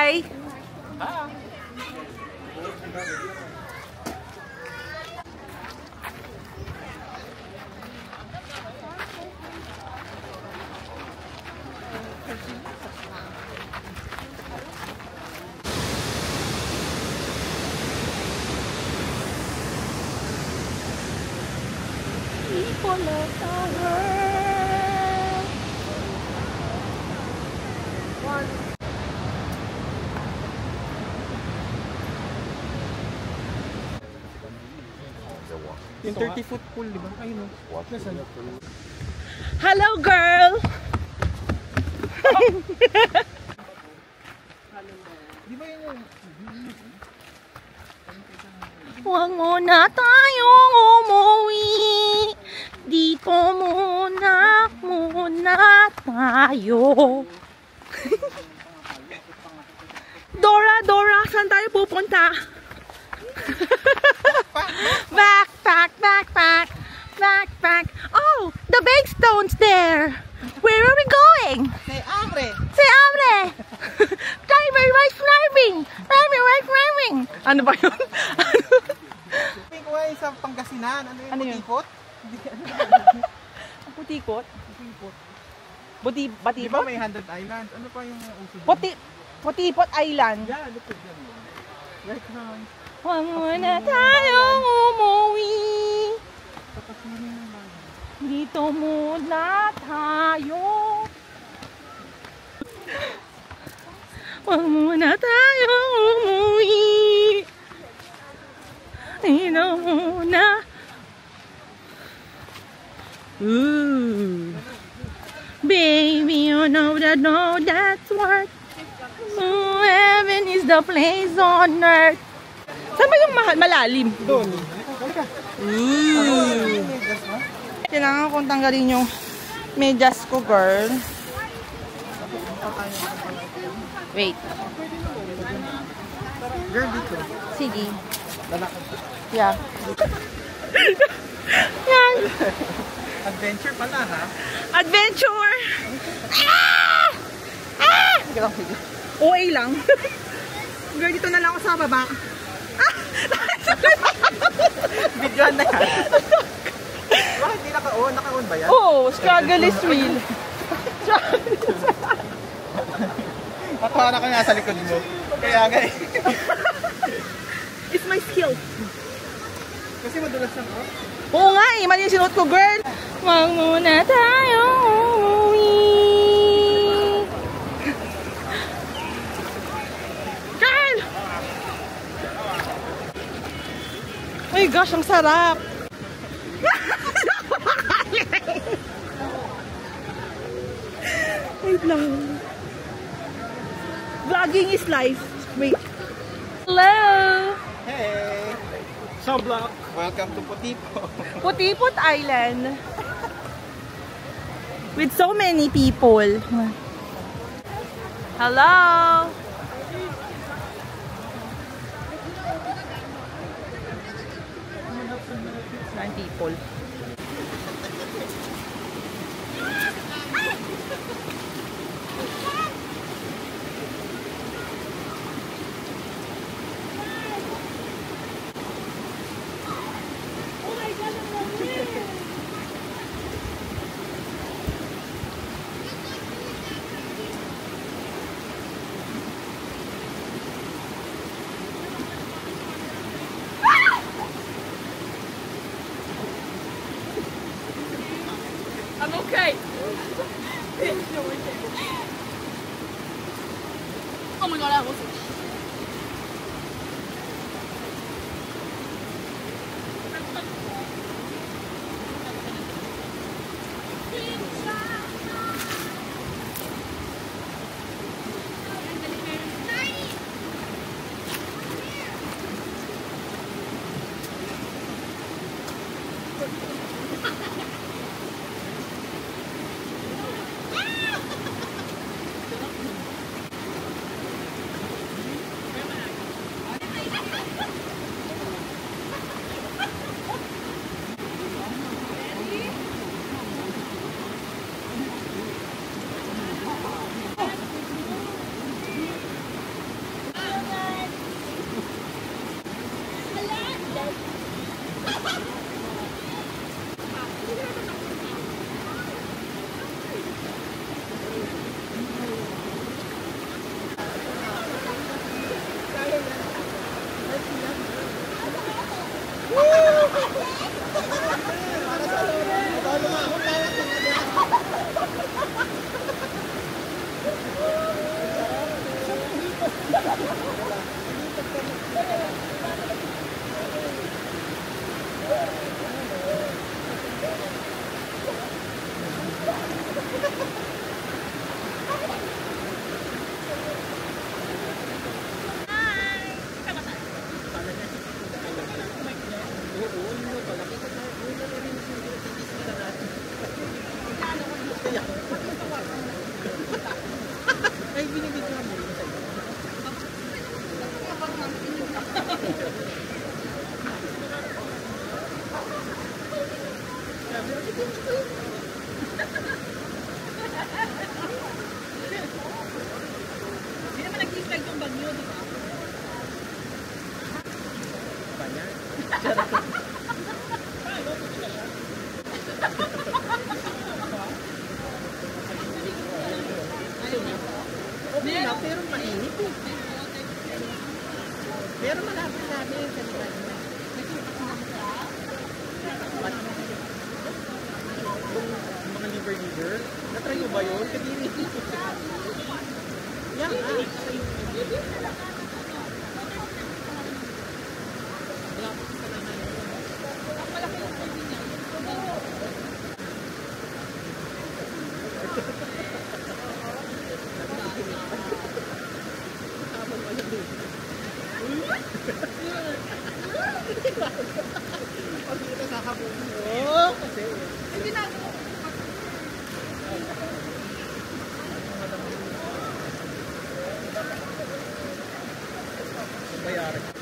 Hi! People of the world. Yung 30-foot pool, di ba? Ayun o. Hello, girl! Di ba yun? Huwag muna tayong umuwi. Dito muna tayo. Dora, Dora, saan tayo pupunta? Backpack. Oh, the big stone's there. Where are we going? Say Amre! Say Amre! Driver, right driving! Ano ba yun? Pink way sa Pangasinan. Ano yung putikot? Ang putikot? Di ba may 100 Islands? Ano pa yung uso? Putipot Island. Yeah, look at them. Right now. Huwag muna tayong umuwi. Dito muna tayo. Huwag muna tayong umuwi. Dito muna. Ooh. Baby, you know that's what. Heaven is the place on earth. Saan ba yung malalim? Doon. Kailangan kong tanggalin yung medyas ko, girl. Wait. Girl, dito. Sige. Lalakad. Yeah. Yan. Adventure pala, ha? Adventure! Ah! Sige lang, sige. OA lang. Girl, dito na lang ako sa baba. Bigyan na yan. Bakit hindi naka-on? Naka-on ba yan? Oh, struggle is real. Matawa na ka nga sa likod mo. Kaya nga eh. It's my skill. Kasi madulas na ko. Oo nga eh, mali yung sinuot ko, girl. Huwag muna tayo umuwi. Girl! Oh my gosh, ang sarap. Wait lang. Vlogging is life. Wait. Hello! Hey! So vlog, welcome to Putipot. Putipot Island. With so many people. Hello! 9 people. I'm okay. Oh my god, that was Ay, binibigyan mo. Hindi naman nag-i-style yung bagyo, di ba? Banyan. Okay na, pero mainit eh. Pero malapit sabi sa liban. Yung mga liver, natry mo ba yun? Kadiri. Yan ah. Pag kita kakabong mo, kasi Hindi na. bayaran.